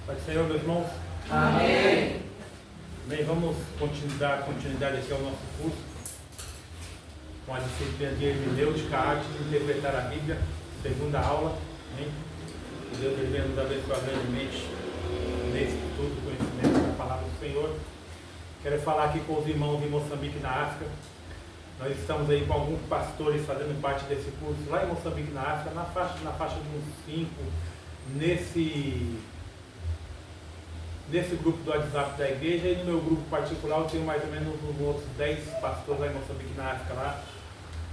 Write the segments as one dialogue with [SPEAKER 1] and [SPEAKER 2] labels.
[SPEAKER 1] Pai do Senhor, meus irmãos.
[SPEAKER 2] Amém.
[SPEAKER 1] Bem, vamos dar continuidade aqui ao nosso curso com a disciplina de hermenêutica, a arte de interpretar a Bíblia, segunda aula. Amém? Que Deus venha nos abençoar grandemente nesse estudo, conhecimento da palavra do Senhor. Quero falar aqui com os irmãos em Moçambique, na África. Nós estamos aí com alguns pastores fazendo parte desse curso lá em Moçambique, na África, na faixa de uns 5, nesse grupo do WhatsApp da igreja, e no meu grupo particular eu tenho mais ou menos uns outros 10 pastores lá em Moçambique, na África, lá,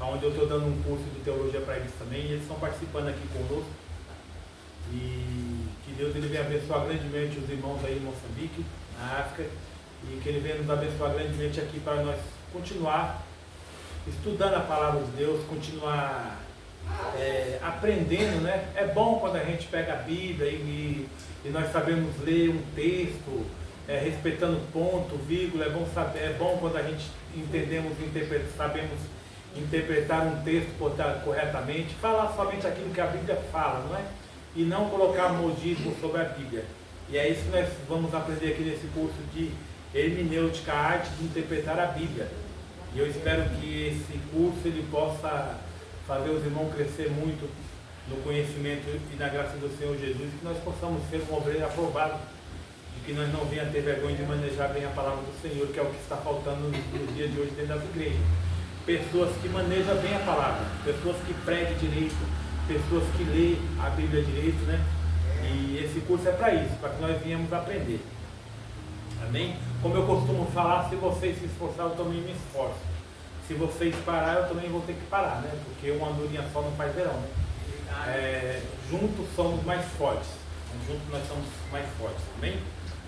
[SPEAKER 1] onde eu estou dando um curso de teologia para eles também, e eles estão participando aqui conosco. E que Deus ele venha abençoar grandemente os irmãos aí em Moçambique, na África, e que Ele venha nos abençoar grandemente aqui para nós continuar estudando a palavra de Deus, continuar aprendendo, né? É bom quando a gente pega a Bíblia e nós sabemos ler um texto, respeitando ponto, vírgula. É bom quando a gente sabemos interpretar um texto corretamente, falar somente aquilo que a Bíblia fala, não é? E não colocar modismo sobre a Bíblia. E é isso que nós vamos aprender aqui nesse curso de hermenêutica, a arte de interpretar a Bíblia. E eu espero que esse curso ele possa fazer os irmãos crescer muito no conhecimento e na graça do Senhor Jesus, e que nós possamos ser um obreiro aprovado, de que nós não venha ter vergonha de manejar bem a palavra do Senhor, que é o que está faltando nos dias de hoje dentro das igrejas. Pessoas que manejam bem a palavra, pessoas que pregam direito, pessoas que lêem a Bíblia direito, né? E esse curso é para isso, para que nós venhamos aprender. Amém? Como eu costumo falar, se vocês se esforçarem, eu também me esforço. Se vocês pararem, eu também vou ter que parar, né? Porque uma andorinha só não faz verão, né? Juntos somos mais fortes. Juntos nós somos mais fortes. Amém?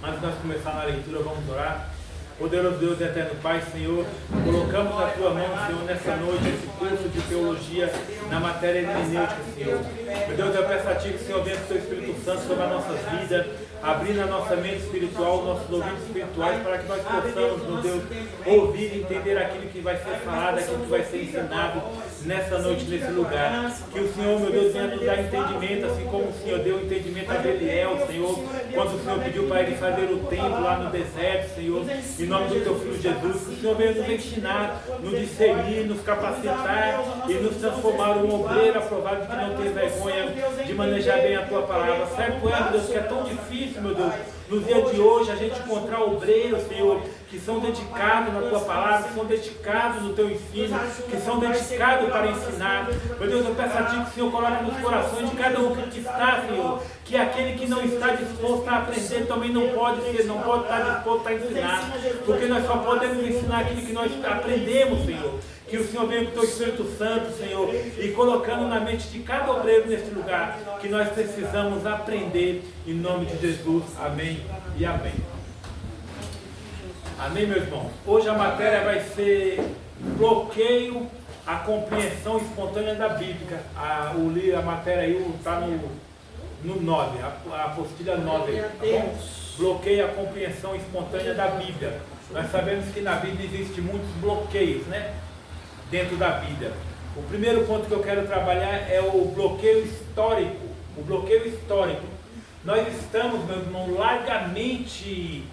[SPEAKER 1] Antes de nós começar a leitura, vamos orar. Poderoso Deus e eterno Pai, Senhor, colocamos na Tua mão, Senhor, nessa noite, esse curso de teologia na matéria hermenêutica, Senhor. Meu Deus, eu peço a Ti que o Senhor venha com o Teu Espírito Santo sobre as nossas vidas, abrindo a nossa mente espiritual, nossos ouvidos espirituais, para que nós possamos, meu Deus, ouvir e entender aquilo que vai ser falado, aquilo que vai ser ensinado nessa noite, nesse lugar. Que o Senhor, meu Deus, venha nos dar entendimento, assim como o Senhor deu entendimento a Beliel, Senhor, quando o Senhor pediu para ele fazer o templo lá no deserto, Senhor, em nome do Teu Filho Jesus. Que o Senhor venha nos ensinar, nos discernir, nos capacitar e nos transformar um obreiro aprovado, que não tem vergonha de manejar bem a Tua palavra. Certo é, meu Deus, que é tão difícil, meu Deus, nos dias de hoje, a gente encontrar obreiros, Senhor, que são dedicados na Tua palavra, que são dedicados no Teu ensino, que são dedicados para ensinar. Meu Deus, eu peço a Ti que o Senhor coloque nos corações de cada um que está, Senhor, que aquele que não está disposto a aprender também não pode estar disposto a ensinar, porque nós só podemos ensinar aquilo que nós aprendemos, Senhor. Que o Senhor venha com o Teu Espírito Santo, Senhor, e colocando na mente de cada obreiro neste lugar, que nós precisamos aprender, em nome de Jesus. Amém e amém. Amém, meus irmãos? Hoje a matéria vai ser bloqueio à compreensão espontânea da Bíblia. A matéria aí está no 9, a apostilha 9, tá bom? Bloqueio à compreensão espontânea da Bíblia. Nós sabemos que na Bíblia existem muitos bloqueios, né? Dentro da Bíblia. O primeiro ponto que eu quero trabalhar é o bloqueio histórico. O bloqueio histórico. Nós estamos, meu irmão, largamente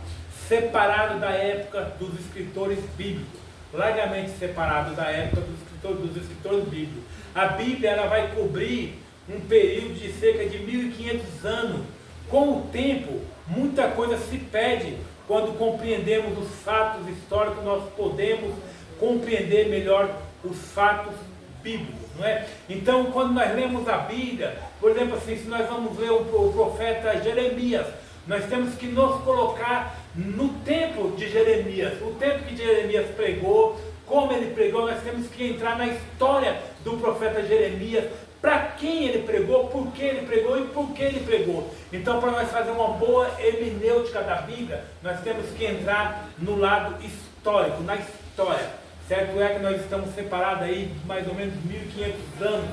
[SPEAKER 1] separados da época dos escritores bíblicos. Largamente separados da época dos escritores bíblicos. A Bíblia ela vai cobrir um período de cerca de 1500 anos. Com o tempo, muita coisa se perde. Quando compreendemos os fatos históricos, nós podemos compreender melhor os fatos bíblicos, não é? Então, quando nós lemos a Bíblia, por exemplo, assim, se nós vamos ler o profeta Jeremias, nós temos que nos colocar no tempo de Jeremias, o tempo que Jeremias pregou, como ele pregou. Nós temos que entrar na história do profeta Jeremias, para quem ele pregou, por que ele pregou e por que ele pregou. Então, para nós fazer uma boa hermenêutica da Bíblia, nós temos que entrar no lado histórico, na história. Certo é que nós estamos separados aí de mais ou menos 1500 anos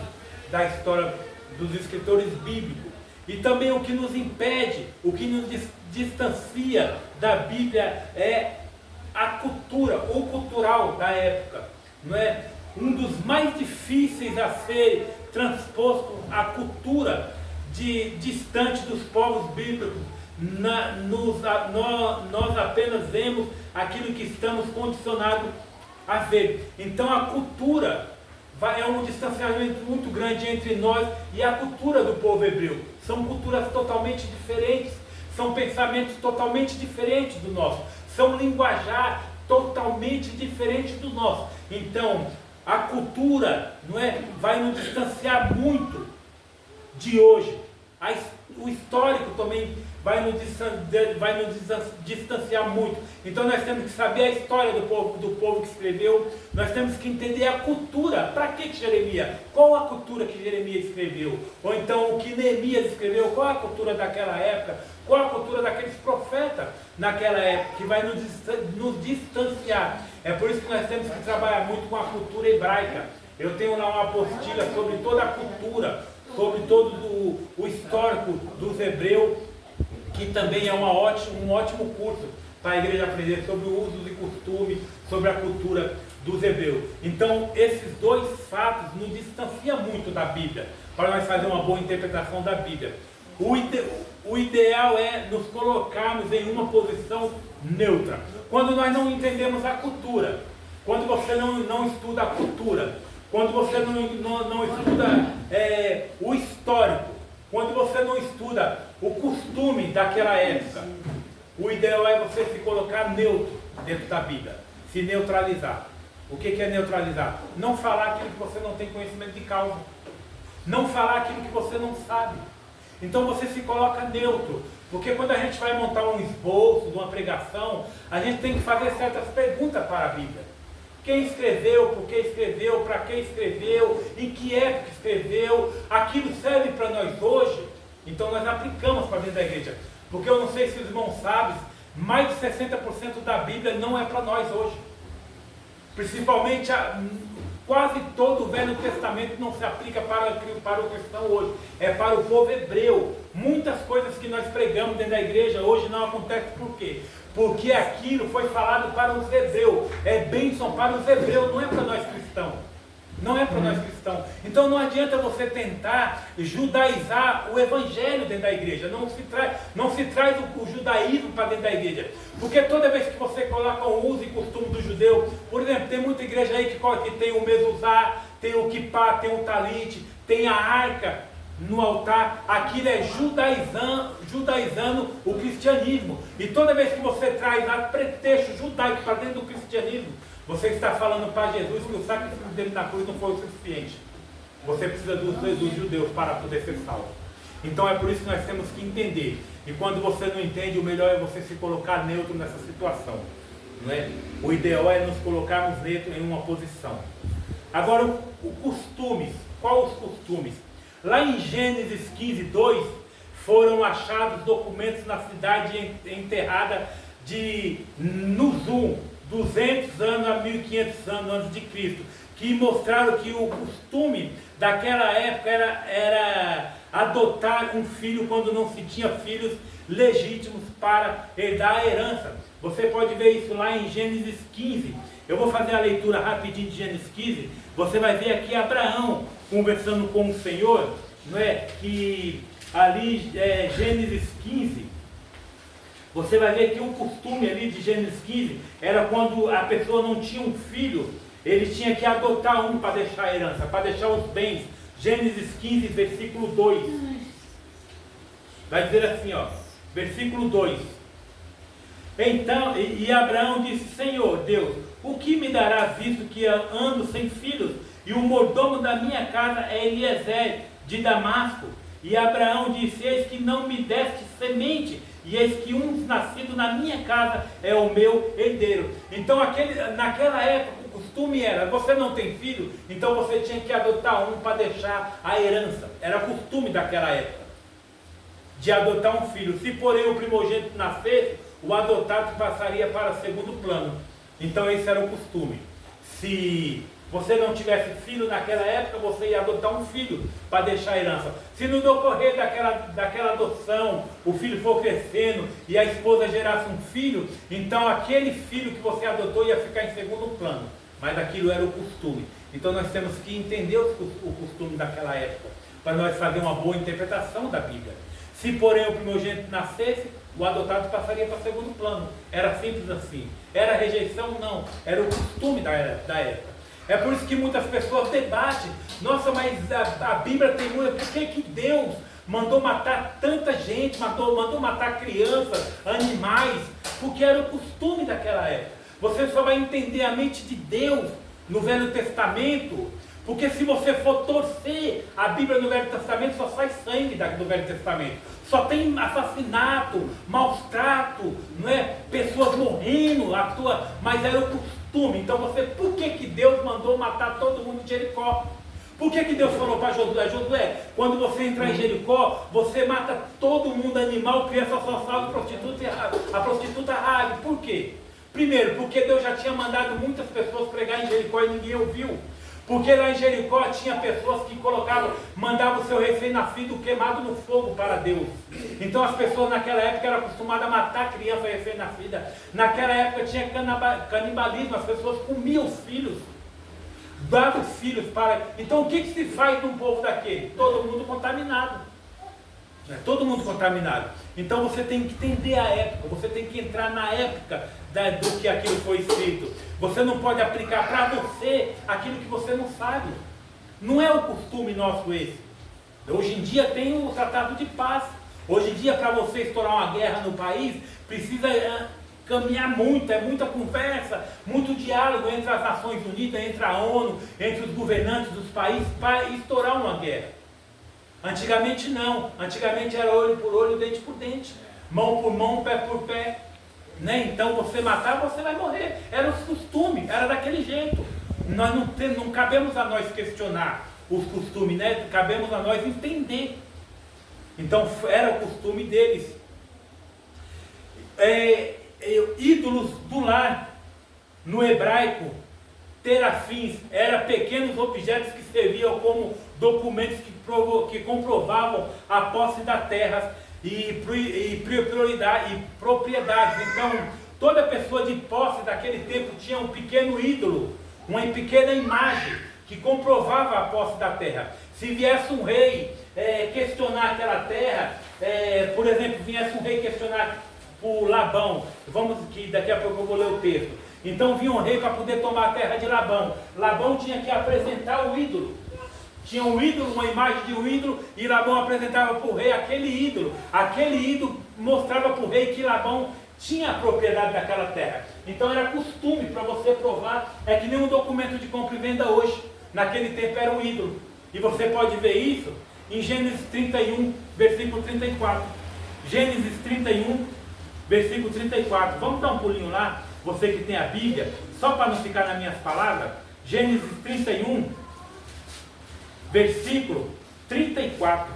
[SPEAKER 1] da história dos escritores bíblicos. E também o que nos impede, o que nos distancia da Bíblia é a cultura, o cultural da época. Não é? Um dos mais difíceis a ser transposto à cultura distante dos povos bíblicos nós apenas vemos aquilo que estamos condicionados a ver. Então a cultura é um distanciamento muito grande entre nós e a cultura do povo hebreu. São culturas totalmente diferentes, são pensamentos totalmente diferentes do nosso, são linguajar totalmente diferentes do nosso. Então a cultura, não é, vai nos distanciar muito de hoje. O histórico também vai nos distanciar muito. Então nós temos que saber a história do povo que escreveu, nós temos que entender a cultura. Para que Jeremias? Qual a cultura que Jeremias escreveu? Ou então o que Neemias escreveu? Qual a cultura daquela época? Qual a cultura daqueles profetas naquela época? Que vai nos distanciar. É por isso que nós temos que trabalhar muito com a cultura hebraica. Eu tenho lá uma apostila sobre toda a cultura, sobre todo o histórico dos hebreus, que também é um ótimo curso para a igreja aprender sobre o uso e costume, sobre a cultura dos hebreus. Então, esses dois fatos nos distanciam muito da Bíblia, para nós fazer uma boa interpretação da Bíblia. O ideal é nos colocarmos em uma posição neutra. Quando nós não entendemos a cultura, quando você não estuda a cultura, quando você não estuda o histórico, quando você não estuda o costume daquela época, o ideal é você se colocar neutro dentro da Bíblia, se neutralizar. O que é neutralizar? Não falar aquilo que você não tem conhecimento de causa, não falar aquilo que você não sabe. Então você se coloca neutro, porque quando a gente vai montar um esboço de uma pregação, a gente tem que fazer certas perguntas para a Bíblia. Quem escreveu, por que escreveu, para que escreveu, em que época escreveu, aquilo serve para nós hoje? Então nós aplicamos para dentro da igreja. Porque eu não sei se os irmãos sabem, mais de 60% da Bíblia não é para nós hoje. Principalmente quase todo o Velho Testamento não se aplica para o cristão hoje. É para o povo hebreu. Muitas coisas que nós pregamos dentro da igreja hoje não acontecem por quê? Porque aquilo foi falado para os hebreus. É bênção para os hebreus, não é para nós cristãos. Não é para nós cristãos. Então não adianta você tentar judaizar o evangelho dentro da igreja. Não se traz o judaísmo para dentro da igreja. Porque toda vez que você coloca o uso e costume do judeu, por exemplo, tem muita igreja aí que tem o mezuzá, tem o kippá, tem o talit, tem a arca no altar. Aquilo é judaizando o cristianismo. E toda vez que você traz a pretexto judaico para dentro do cristianismo, você está falando para Jesus que o sacrifício dele na cruz não foi o suficiente. Você precisa dos judeus para poder ser salvo. Então é por isso que nós temos que entender. E quando você não entende, o melhor é você se colocar neutro nessa situação. Não é? O ideal é nos colocarmos neutro em uma posição. Agora, os costumes. Quais os costumes? Lá em Gênesis 15, 2, foram achados documentos na cidade enterrada de Nuzum, 200 anos a 1500 anos antes de Cristo, que mostraram que o costume daquela época era adotar um filho quando não se tinha filhos legítimos para herdar a herança. Você pode ver isso lá em Gênesis 15. Eu vou fazer a leitura rapidinho de Gênesis 15. Você vai ver aqui Abraão conversando com o Senhor, não é? Que ali Gênesis 15. Você vai ver que o costume ali de Gênesis 15 era quando a pessoa não tinha um filho, ele tinha que adotar um para deixar a herança, para deixar os bens. Gênesis 15, versículo 2. Vai dizer assim, ó, versículo 2. Então, e Abraão disse: Senhor Deus, o que me darás, visto que ando sem filhos, e o mordomo da minha casa é Eliezer de Damasco? E Abraão disse: eis que não me deste semente, e eis que um nascido na minha casa é o meu herdeiro. Então naquela época o costume era: você não tem filho, então você tinha que adotar um para deixar a herança. Era costume daquela época, de adotar um filho. Se porém o primogênito nascesse, o adotado passaria para segundo plano. Então esse era o costume. Se você não tivesse filho naquela época, você ia adotar um filho para deixar a herança. Se no decorrer daquela adoção, o filho for crescendo e a esposa gerasse um filho, então aquele filho que você adotou ia ficar em segundo plano. Mas aquilo era o costume. Então nós temos que entender o costume daquela época, para nós fazer uma boa interpretação da Bíblia. Se porém o primogênito nascesse, o adotado passaria para segundo plano. Era simples assim. Era rejeição? Não. Era o costume da época. É por isso que muitas pessoas debatem. Nossa, mas a Bíblia tem muito. Por que Deus mandou matar tanta gente, mandou matar crianças, animais? Porque era o costume daquela época. Você só vai entender a mente de Deus no Velho Testamento, porque se você for torcer a Bíblia no Velho Testamento, só sai sangue do Velho Testamento. Só tem assassinato, maus trato, não é? Pessoas morrendo, mas era o costume. Então por que Deus mandou matar todo mundo de Jericó? Por que Deus falou para Josué? Josué, quando você entrar em Jericó, você mata todo mundo, animal, criança, só salva a prostituta Raabe. Por quê? Primeiro, porque Deus já tinha mandado muitas pessoas pregar em Jericó e ninguém ouviu. Porque lá em Jericó tinha pessoas que mandavam o seu recém-nascido queimado no fogo para Deus. Então as pessoas naquela época eram acostumadas a matar criança recém-nascida. Naquela época tinha canibalismo, as pessoas comiam os filhos, davam os filhos para... Então o que se faz num povo daquele? Todo mundo contaminado. Todo mundo contaminado. Então você tem que entender a época, você tem que entrar na época do que aquilo foi escrito. Você não pode aplicar para você aquilo que você não sabe. Não é o costume nosso esse. Hoje em dia tem o tratado de paz. Hoje em dia, para você estourar uma guerra no país, precisa caminhar muito, é muita conversa, muito diálogo entre as Nações Unidas, entre a ONU, entre os governantes dos países, para estourar uma guerra. Antigamente não. Antigamente era olho por olho, dente por dente, mão por mão, pé por pé. Né? Então você matar, você vai morrer. Era os costumes, era daquele jeito. Nós não cabemos a nós questionar os costumes, né? Cabemos a nós entender. Então era o costume deles. Ídolos do lar, no hebraico, terafins, eram pequenos objetos que serviam como documentos que comprovavam a posse da terra e propriedades. Então, toda pessoa de posse daquele tempo tinha um pequeno ídolo, uma pequena imagem que comprovava a posse da terra. Se viesse um rei questionar aquela terra, por exemplo, viesse um rei questionar por Labão, que daqui a pouco eu vou ler o texto. Então vinha um rei para poder tomar a terra de Labão. Labão tinha que apresentar o ídolo. Tinha um ídolo, uma imagem de um ídolo, e Labão apresentava para o rei aquele ídolo. Aquele ídolo mostrava para o rei que Labão tinha a propriedade daquela terra. Então era costume para você provar. É que nem um documento de compra e venda hoje. Naquele tempo era um ídolo. E você pode ver isso em Gênesis 31, versículo 34. Gênesis 31, versículo 34. Vamos dar um pulinho lá, você que tem a Bíblia, só para não ficar nas minhas palavras. Gênesis 31, versículo 34.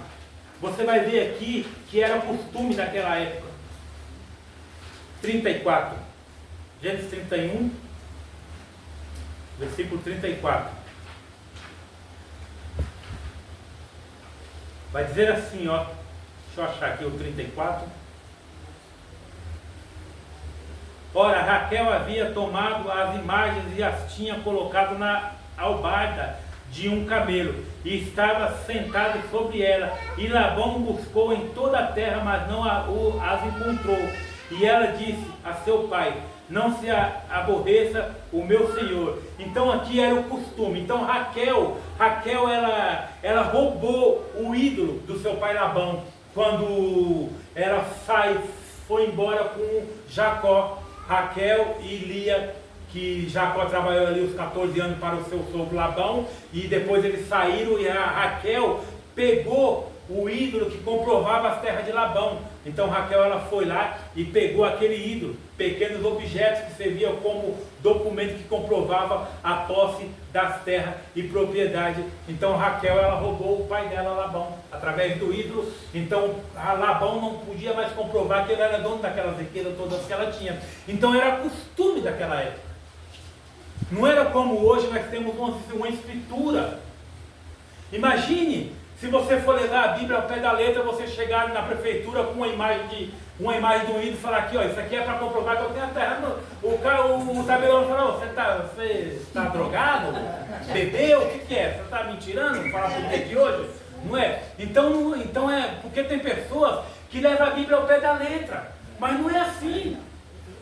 [SPEAKER 1] Você vai ver aqui que era costume daquela época. 34. Gênesis 31, versículo 34. Vai dizer assim, ó. Deixa eu achar aqui o 34. Ora, Raquel havia tomado as imagens e as tinha colocado na albarda de um camelo, e estava sentado sobre ela. E Labão buscou em toda a terra, mas não as encontrou. E ela disse a seu pai: não se aborreça o meu senhor. Então aqui era o costume. Então Raquel ela roubou o ídolo do seu pai Labão, quando ela foi embora com Jacó. Raquel e Lia, que Jacó trabalhou ali os 14 anos para o seu sogro Labão, e depois eles saíram, e a Raquel pegou o ídolo que comprovava as terras de Labão. Então Raquel ela foi lá e pegou aquele ídolo, pequenos objetos que serviam como documento que comprovava a posse das terras e propriedade. Então Raquel ela roubou o pai dela, Labão, através do ídolo. Então Labão não podia mais comprovar que ele era dono daquelas riquezas todas que ela tinha. Então era costume daquela época. Não era como hoje nós temos uma escritura. Imagine se você for levar a Bíblia ao pé da letra, você chegar na prefeitura com uma imagem de um ídolo e falar aqui, ó, isso aqui é para comprovar que eu tenho a terra. O tabelão fala: você tá drogado? Bebeu? O que é? Você está me tirando? Falar por que de hoje? Não é? Então é porque tem pessoas que levam a Bíblia ao pé da letra. Mas não é assim.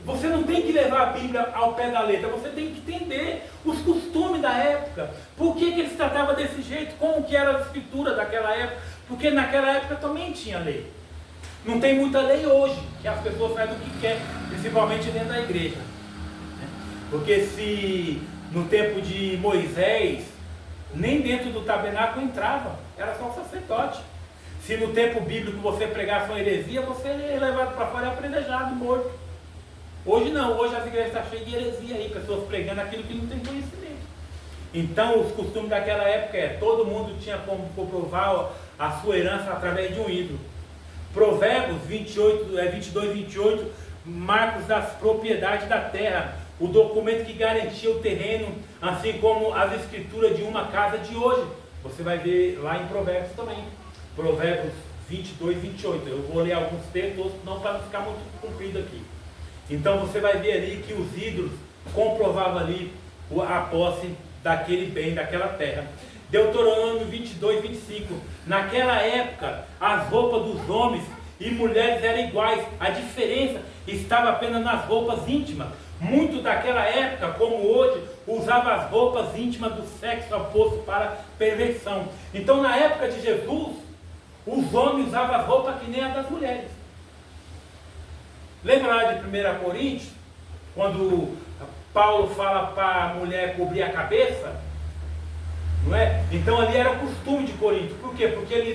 [SPEAKER 1] Você não tem que levar a Bíblia ao pé da letra, você tem que entender os costumes da época. Por que eles tratavam desse jeito? Como que era a escritura daquela época? Porque naquela época também tinha lei. Não tem muita lei hoje, que as pessoas fazem o que quer, principalmente dentro da igreja. Porque se no tempo de Moisés, nem dentro do tabernáculo entrava, era só o sacerdote. Se no tempo bíblico você pregasse uma heresia, você é levado para fora e apredejado, morto. Hoje não, hoje as igrejas estão cheias de heresia aí, pessoas pregando aquilo que não tem conhecimento. Então os costumes daquela época todo mundo tinha como comprovar a sua herança através de um ídolo. Provérbios 22, 28, marcos das propriedades da terra, o documento que garantia o terreno, assim como as escrituras de uma casa de hoje. Você vai ver lá em Provérbios também. Provérbios 22, 28. Eu vou ler alguns textos, não para não ficar muito comprido aqui. Então você vai ver ali que os ídolos comprovavam ali a posse daquele bem, daquela terra. Deuteronômio 22, 25. Naquela época, as roupas dos homens e mulheres eram iguais. A diferença estava apenas nas roupas íntimas. Muitos daquela época, como hoje, usavam as roupas íntimas do sexo oposto para perversão. Então, na época de Jesus, os homens usavam as roupas que nem as das mulheres. Lembra lá de 1 Coríntios, quando Paulo fala para a mulher cobrir a cabeça? Não é? Então ali era costume de Corinto. Por quê? Porque ali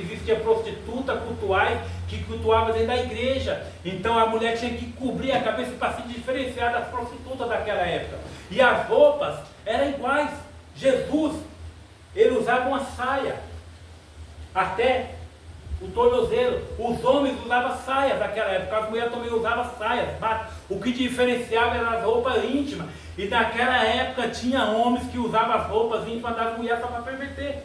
[SPEAKER 1] existia prostituta cultuais que cultuava dentro da igreja. Então a mulher tinha que cobrir a cabeça para se diferenciar das prostitutas daquela época. E as roupas eram iguais. Jesus, ele usava uma saia até o tornozelo. Os homens usavam saias naquela época, as mulheres também usavam saias. O que diferenciava eram as roupas íntimas. E naquela época tinha homens que usavam as roupas íntimas das mulheres só para perverter.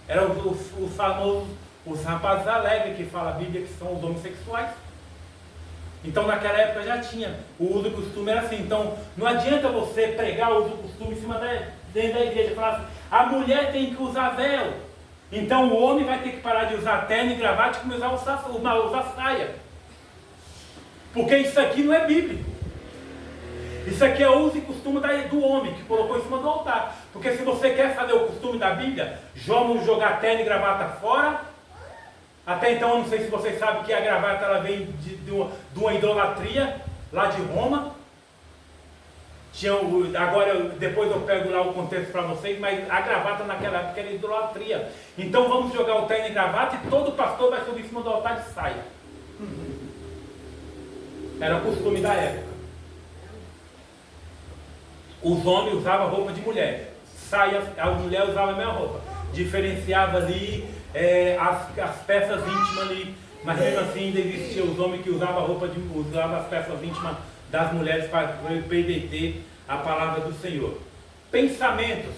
[SPEAKER 1] Eram os famosos, os rapazes alegres, que fala a Bíblia que são os homossexuais. Então naquela época já tinha. O uso e costume era assim. Então não adianta você pregar o uso e costume em cima dentro da igreja. Falar assim, a mulher tem que usar véu. Então o homem vai ter que parar de usar terno e gravata e começar a usar saia. Porque isso aqui não é bíblico. Isso aqui é o uso e costume do homem, que colocou em cima do altar. Porque se você quer fazer o costume da Bíblia, vamos jogar terno e gravata fora. Até então, eu não sei se vocês sabem que a gravata ela vem de uma idolatria lá de Roma. Agora, depois eu pego lá o contexto para vocês, mas a gravata naquela época era idolatria. Então vamos jogar o terno e gravata e todo pastor vai subir em cima do altar de saia. Era o costume da época. Os homens usavam roupa de mulher. Saias, a mulher usava a mesma roupa. Diferenciava ali as peças íntimas ali. Mas mesmo assim ainda existia os homens que usavam as peças íntimas das mulheres para perverter a palavra do Senhor. Pensamentos.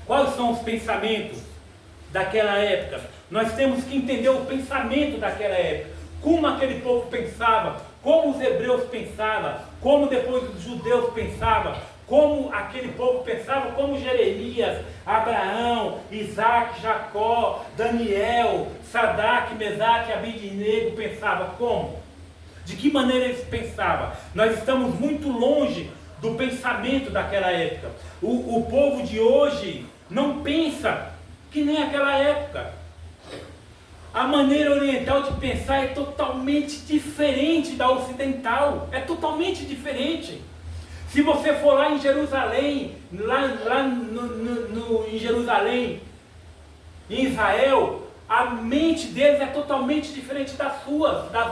[SPEAKER 1] Quais são os pensamentos daquela época? Nós temos que entender o pensamento daquela época. Como aquele povo pensava, como os hebreus pensavam, como depois os judeus pensavam, como aquele povo pensava, como Jeremias, Abraão, Isaac, Jacó, Daniel, Sadraque, Mesaque, Abidnego pensavam. Como? De que maneira eles pensavam? Nós estamos muito longe do pensamento daquela época. O povo de hoje não pensa que nem aquela época. A maneira oriental de pensar é totalmente diferente da ocidental. É totalmente diferente. Se você for lá em Jerusalém, em Jerusalém, em Israel, a mente deles é totalmente diferente das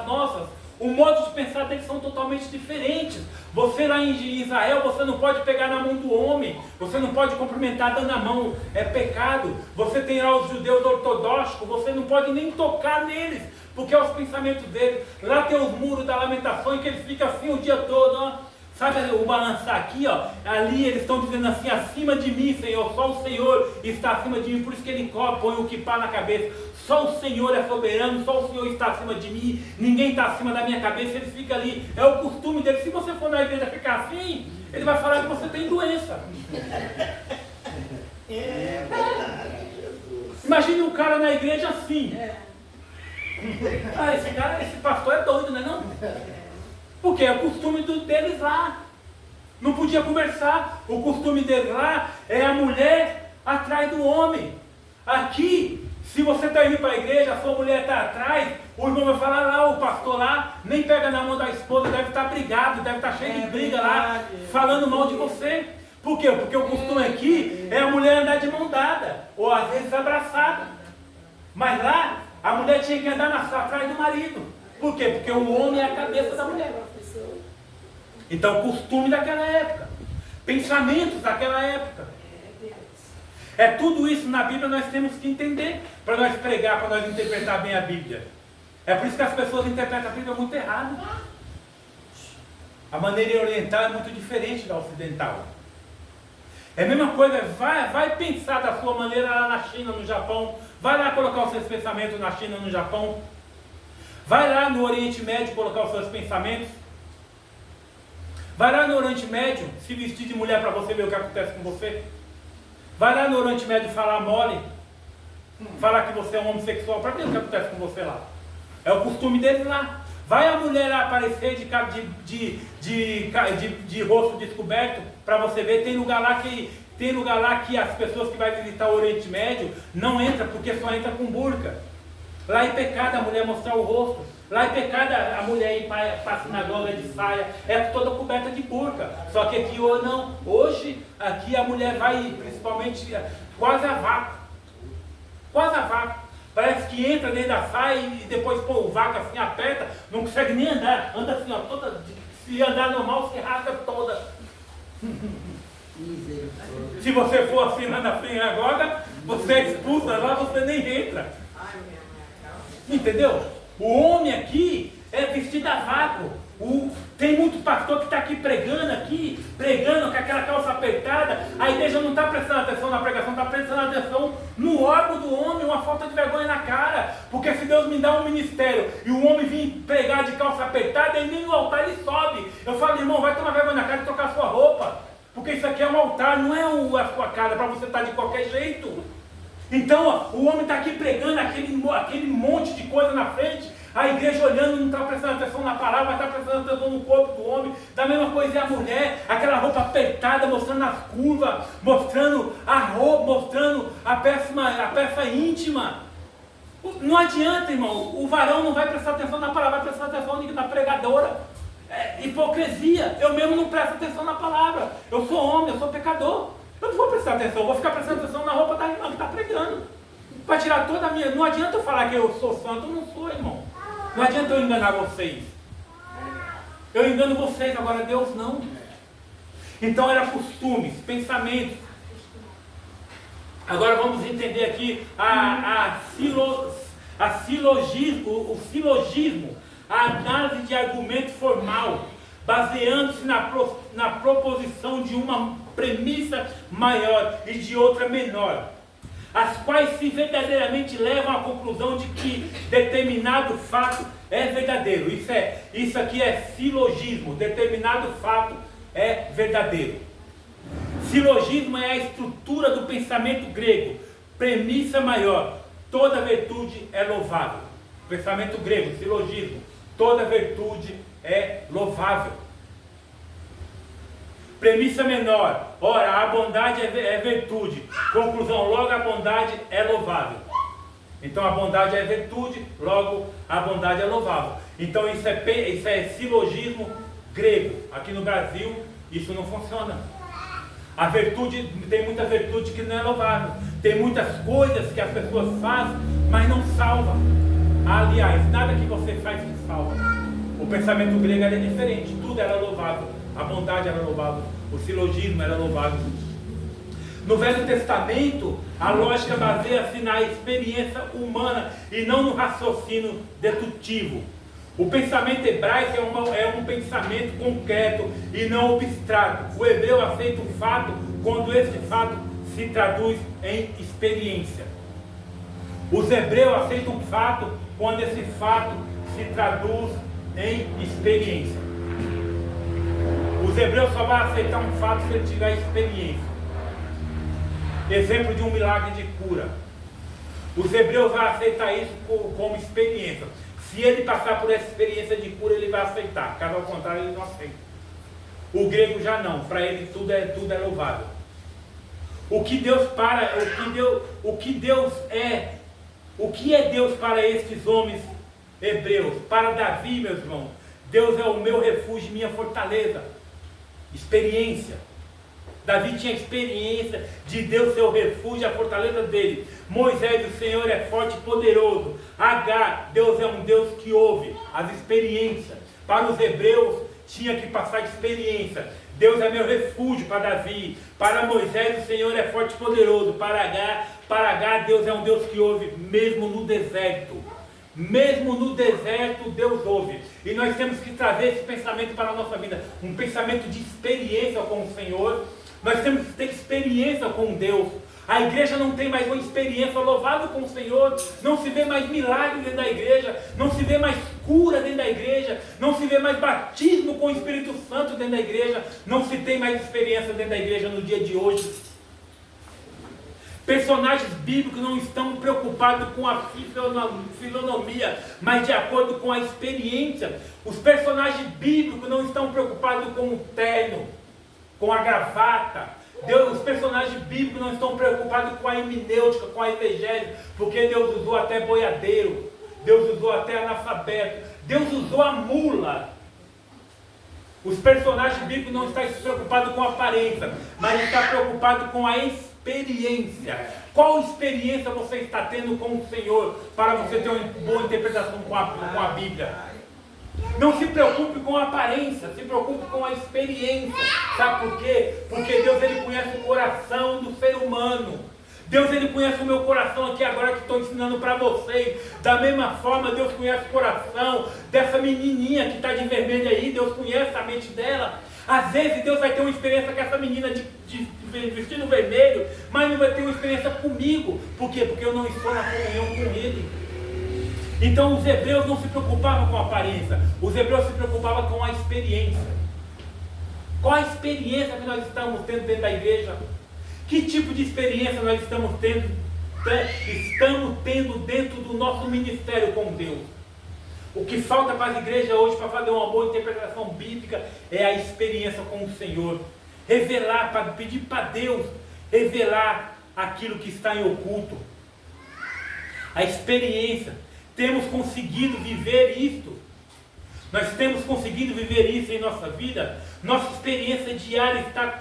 [SPEAKER 1] nossas. O modo de pensar deles são totalmente diferentes. Você lá em Israel, você não pode pegar na mão do homem, você não pode cumprimentar dando a mão, é pecado. Você tem lá os judeus ortodoxos, você não pode nem tocar neles, porque é os pensamentos deles. Lá tem os muros da lamentação, que eles ficam assim o dia todo, ó. Sabe o balançar aqui, ó? Ali eles estão dizendo assim, acima de mim, Senhor, só o Senhor está acima de mim, por isso que ele põe o quipá na cabeça. Só o Senhor é soberano, só o Senhor está acima de mim, ninguém está acima da minha cabeça, eles ficam ali, é o costume dele. Se você for na igreja ficar assim, ele vai falar que você tem doença. Imagine um cara na igreja assim. Esse pastor é doido, não é não? Porque é o costume deles lá. Não podia conversar. O costume deles lá é a mulher atrás do homem. Aqui, se você está indo para a igreja, a sua mulher está atrás, o irmão vai falar lá, o pastor lá, nem pega na mão da esposa, deve estar brigado, deve estar cheio de briga lá, falando mal de você. Por quê? Porque o costume aqui é a mulher andar de mão dada, ou às vezes abraçada. Mas lá, a mulher tinha que andar atrás do marido. Por quê? Porque o homem é a cabeça da mulher. Então, costume daquela época, pensamentos daquela época. É tudo isso na Bíblia nós temos que entender, para nós pregar, para nós interpretar bem a Bíblia. É por isso que as pessoas interpretam a Bíblia muito errado. A maneira oriental é muito diferente da ocidental. É a mesma coisa, vai pensar da sua maneira lá na China, no Japão, vai lá colocar os seus pensamentos na China, no Japão, vai lá no Oriente Médio colocar os seus pensamentos, vai lá no Oriente Médio se vestir de mulher para você ver o que acontece com você, vai lá no Oriente Médio falar mole, falar que você é um homossexual, para ver o que acontece com você lá. É o costume deles lá. Vai a mulher lá aparecer de rosto descoberto para você ver. Tem lugar lá que as pessoas que vão visitar o Oriente Médio não entram, porque só entra com burca. Lá é pecado a mulher mostrar o rosto. Lá é pecado a mulher ir para a sinagoga de saia. É toda coberta de burca. Só que aqui não. Hoje aqui a mulher vai principalmente quase a vácuo. Quase a vácuo. Parece que entra dentro da saia e depois pô, o vácuo assim aperta, não consegue nem andar, anda assim, ó, toda, se andar normal, se rasga toda. Se você for assim lá na sinagoga, você é expulsa lá, você nem entra. Entendeu? O homem aqui é vestido a vácuo. Tem muito pastor que está aqui pregando com aquela calça apertada. A igreja não está prestando atenção na pregação, está prestando atenção no órgão do homem, uma falta de vergonha na cara. Porque se Deus me dá um ministério e o homem vir pregar de calça apertada, ele nem no altar ele sobe. Eu falo, irmão, vai tomar vergonha na cara e trocar sua roupa. Porque isso aqui é um altar, não é a sua cara para você estar de qualquer jeito. Então, ó, o homem está aqui pregando aquele monte de coisa na frente. A igreja olhando, não está prestando atenção na palavra, está prestando atenção no corpo do homem. Da mesma coisa é a mulher, aquela roupa apertada, mostrando as curvas, mostrando a roupa, mostrando a peça íntima. Não adianta, irmão, o varão não vai prestar atenção na palavra, vai prestar atenção na pregadora. É hipocrisia. Eu mesmo não presto atenção na palavra. Eu sou homem, eu sou pecador. Eu não vou prestar atenção, eu vou ficar prestando atenção na roupa da irmã que está pregando. Para tirar toda a minha... Não adianta eu falar que eu sou santo, eu não sou, irmão. Não adianta eu enganar vocês. Eu engano vocês, agora Deus não. Então era costumes, pensamentos. Agora vamos entender aqui o silogismo, a análise de argumento formal, baseando-se na proposição de uma premissa maior e de outra menor, as quais se verdadeiramente levam à conclusão de que determinado fato é verdadeiro. Isso aqui é silogismo, determinado fato é verdadeiro. Silogismo é a estrutura do pensamento grego, premissa maior, toda virtude é louvável. Pensamento grego, silogismo, toda virtude é louvável. Premissa menor, ora, a bondade é virtude. Conclusão, logo a bondade é louvável. Então a bondade é virtude, logo a bondade é louvável. Então isso é silogismo grego. Aqui no Brasil isso não funciona. A virtude, tem muita virtude que não é louvável. Tem muitas coisas que as pessoas fazem, mas não salva. Aliás, nada que você faz que salva. O pensamento grego era diferente, tudo era louvável. A bondade era louvável, o silogismo era louvável. No Velho Testamento, a lógica baseia-se na experiência humana e não no raciocínio dedutivo. O pensamento hebraico é um pensamento concreto e não abstrato. O hebreu aceita o fato quando esse fato se traduz em experiência. Os hebreus aceitam o fato quando esse fato se traduz em experiência. Os hebreus só vão aceitar um fato se ele tiver experiência. Exemplo de um milagre de cura. Os hebreus vão aceitar isso como experiência. Se ele passar por essa experiência de cura, ele vai aceitar. Caso ao contrário, ele não aceita. O grego já não. Para ele tudo é louvável. O que é Deus para estes homens hebreus? Para Davi, meus irmãos, Deus é o meu refúgio, minha fortaleza. Experiência. Davi tinha experiência de Deus ser o refúgio, a fortaleza dele. Moisés, o Senhor é forte e poderoso. Agar, Deus é um Deus que ouve as experiências. Para os hebreus, tinha que passar experiência. Deus é meu refúgio para Davi. Para Moisés, o Senhor é forte e poderoso. Para Agar, Deus é um Deus que ouve, mesmo no deserto. Mesmo no deserto, Deus ouve. E nós temos que trazer esse pensamento para a nossa vida. Um pensamento de experiência com o Senhor. Nós temos que ter experiência com Deus. A igreja não tem mais uma experiência louvada com o Senhor. Não se vê mais milagre dentro da igreja. Não se vê mais cura dentro da igreja. Não se vê mais batismo com o Espírito Santo dentro da igreja. Não se tem mais experiência dentro da igreja no dia de hoje. Personagens bíblicos não estão preocupados com a fisionomia, mas de acordo com a experiência. Os personagens bíblicos não estão preocupados com o terno, com a gravata. Os personagens bíblicos não estão preocupados com a hermenêutica, com a exegese, porque Deus usou até boiadeiro, Deus usou até analfabeto, Deus usou a mula. Os personagens bíblicos não estão preocupados com a aparência, mas estão preocupados com a experiência. Qual experiência você está tendo com o Senhor para você ter uma boa interpretação com a Bíblia? Não se preocupe com a aparência, se preocupe com a experiência. Sabe por quê? Porque Deus, ele conhece o coração do ser humano. Deus, ele conhece o meu coração aqui agora que estou ensinando para vocês. Da mesma forma, Deus conhece o coração dessa menininha que está de vermelho aí. Deus conhece a mente dela. Às vezes Deus vai ter uma experiência com essa menina de vestido vermelho, mas não vai ter uma experiência comigo. Por quê? Porque eu não estou na comunhão com Ele. Então os hebreus não se preocupavam com a aparência, os hebreus se preocupavam com a experiência. Qual a experiência que nós estamos tendo dentro da igreja? Que tipo de experiência nós estamos tendo dentro do nosso ministério com Deus? O que falta para as igrejas hoje para fazer uma boa interpretação bíblica é a experiência com o Senhor. Revelar, para pedir para Deus revelar aquilo que está em oculto. A experiência. Temos conseguido viver isto. Nós temos conseguido viver isso em nossa vida. Nossa experiência diária está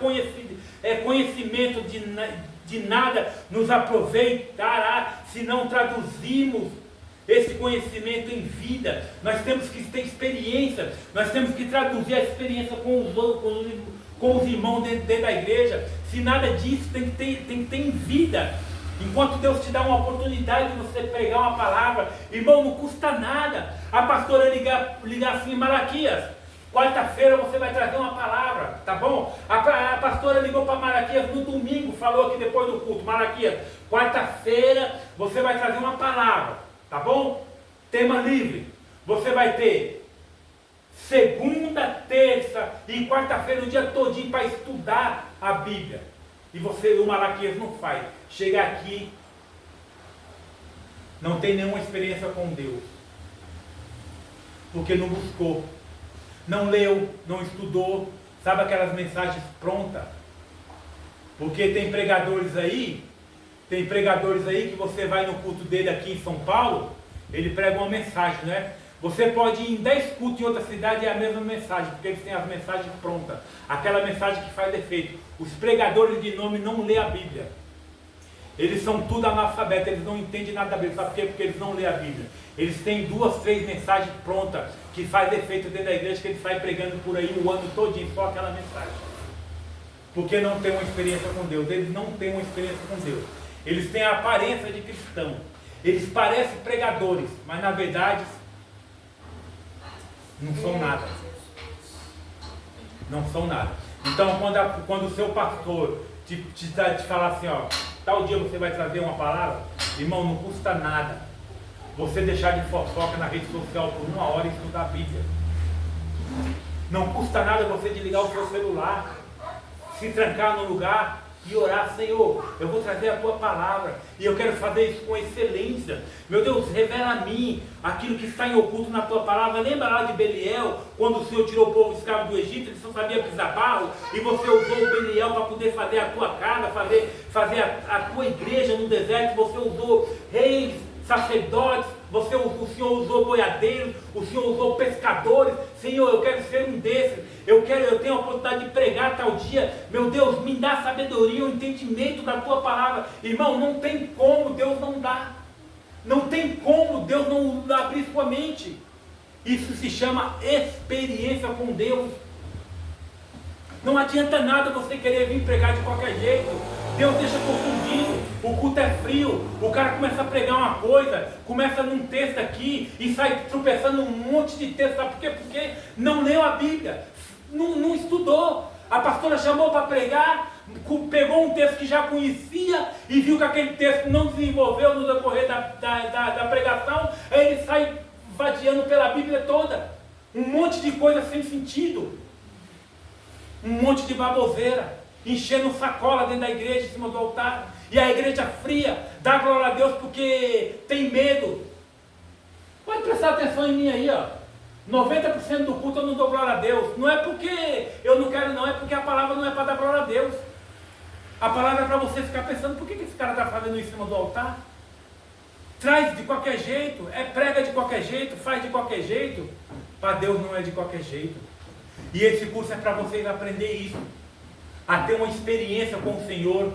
[SPEAKER 1] conhecimento de nada nos aproveitará se não traduzimos esse conhecimento em vida. Nós temos que ter experiência. Nós temos que traduzir a experiência com os irmãos dentro da igreja. Se nada disso tem que ter em vida. Enquanto Deus te dá uma oportunidade de você pregar uma palavra, irmão, não custa nada. A pastora ligar assim, Malaquias, quarta-feira você vai trazer uma palavra, tá bom? A pastora ligou para Malaquias no domingo, falou aqui depois do culto, Malaquias, quarta-feira você vai trazer uma palavra, tá bom? Tema livre. Você vai ter segunda, terça e quarta-feira o dia todinho para estudar a Bíblia. E o Malaquias não faz. Chega aqui, não tem nenhuma experiência com Deus. Porque não buscou, não leu, não estudou. Sabe aquelas mensagens prontas? Porque tem pregadores aí que você vai no culto dele aqui em São Paulo, ele prega uma mensagem, né? Você pode ir em 10 cultos em outra cidade e é a mesma mensagem, porque eles têm as mensagens prontas. Aquela mensagem que faz efeito. Os pregadores de nome não lêem a Bíblia. Eles são tudo analfabetos, eles não entendem nada da Bíblia. Sabe por quê? Porque eles não lêem a Bíblia. Eles têm 2, 3 mensagens prontas que faz efeito dentro da igreja, que eles saem pregando por aí o ano todinho, só aquela mensagem. Porque não tem uma experiência com Deus. Eles não têm uma experiência com Deus. Eles têm a aparência de cristão. Eles parecem pregadores, mas na verdade não são nada. Não são nada. Então quando o seu pastor te falar assim, ó, tal dia você vai trazer uma palavra, irmão, não custa nada você deixar de fofoca na rede social por 1 hora e estudar a Bíblia. Não custa nada você desligar o seu celular, se trancar no lugar e orar: Senhor, eu vou trazer a tua palavra e eu quero fazer isso com excelência. Meu Deus, revela a mim aquilo que está em oculto na tua palavra. Lembra lá de Beliel, quando o Senhor tirou o povo escravo do Egito, ele só sabia pisar barro, e você usou o Beliel para poder fazer a tua casa, fazer a tua igreja no deserto. Você usou reis, sacerdotes, o Senhor usou boiadeiros, o Senhor usou pescadores. Senhor, eu quero ser um desses. Eu tenho a oportunidade de pregar tal dia. Meu Deus, me dá sabedoria, o entendimento da tua palavra. Irmão, não tem como Deus não dar. Não tem como Deus não abrir sua mente. Isso se chama experiência com Deus. Não adianta nada você querer vir pregar de qualquer jeito. Deus deixa confundido, o culto é frio, o cara começa a pregar uma coisa, começa num texto aqui e sai tropeçando um monte de texto. Sabe por quê? Porque não leu a Bíblia, não estudou. A pastora chamou para pregar, pegou um texto que já conhecia e viu que aquele texto não desenvolveu no decorrer da pregação, aí ele sai vadiando pela Bíblia toda, um monte de coisa sem sentido, um monte de baboseira, enchendo sacola dentro da igreja, em cima do altar, e a igreja fria, dá glória a Deus porque tem medo. Pode prestar atenção em mim aí, ó. 90% do culto eu não dou glória a Deus. Não é porque eu não quero, não, é porque a palavra não é para dar glória a Deus. A palavra é para você ficar pensando: por que esse cara está fazendo isso em cima do altar? Traz de qualquer jeito, prega de qualquer jeito, faz de qualquer jeito. Para Deus não é de qualquer jeito. E esse curso é para vocês aprender isso, a ter uma experiência com o Senhor.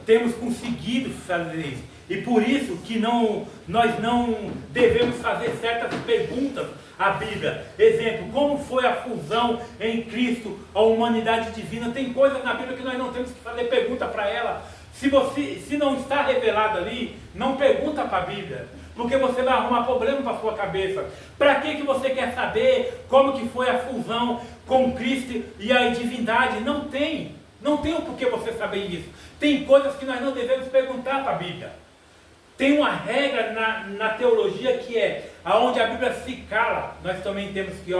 [SPEAKER 1] Temos conseguido fazer isso, e por isso que nós não devemos fazer certas perguntas à Bíblia. Exemplo: como foi a fusão em Cristo, a humanidade divina? Tem coisas na Bíblia que nós não temos que fazer pergunta para ela. Se não está revelado ali, não pergunta para a Bíblia, porque você vai arrumar problema para a sua cabeça. Para que você quer saber como que foi a fusão com Cristo e a divindade? Não tem o porquê você saber isso. Tem coisas que nós não devemos perguntar para a Bíblia. Tem uma regra na teologia que é: aonde a Bíblia se cala, nós também temos que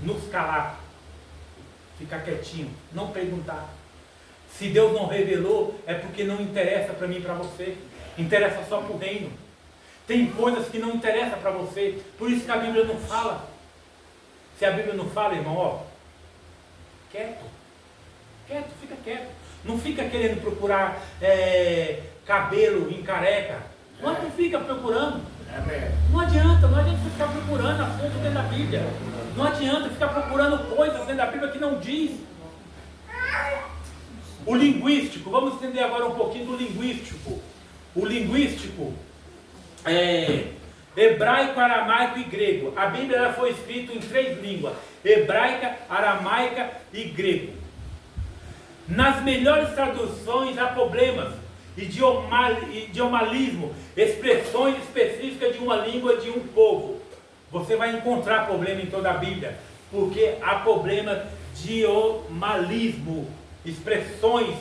[SPEAKER 1] nos calar, ficar quietinho, não perguntar. Se Deus não revelou, é porque não interessa para mim e para você. Interessa só para o reino. Tem coisas que não interessam para você, por isso que a Bíblia não fala. Se a Bíblia não fala, irmão, quieto, fica quieto. Não fica querendo procurar cabelo em careca. Não fica procurando. Não adianta você ficar procurando assunto dentro da Bíblia. Não adianta ficar procurando coisas dentro da Bíblia que não diz. O linguístico, vamos entender agora um pouquinho do linguístico. O linguístico é hebraico, aramaico e grego. A Bíblia ela foi escrita em 3 línguas: hebraica, aramaica e grego. Nas melhores traduções há problemas, idiomalismo, expressões específicas de uma língua de um povo. Você vai encontrar problema em toda a Bíblia, porque há problemas de idiomalismo, expressões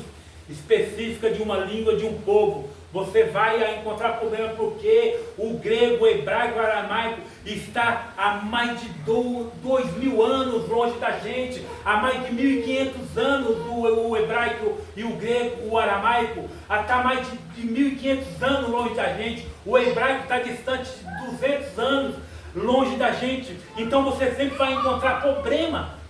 [SPEAKER 1] específicas de uma língua de um povo. Você vai encontrar problema porque o grego, o hebraico, o aramaico está há mais de 2.000 anos longe da gente. Há mais de 1.500 anos o hebraico e o grego, o aramaico, está mais de 1.500 anos longe da gente. O hebraico está distante de 200 anos longe da gente. Então você sempre vai encontrar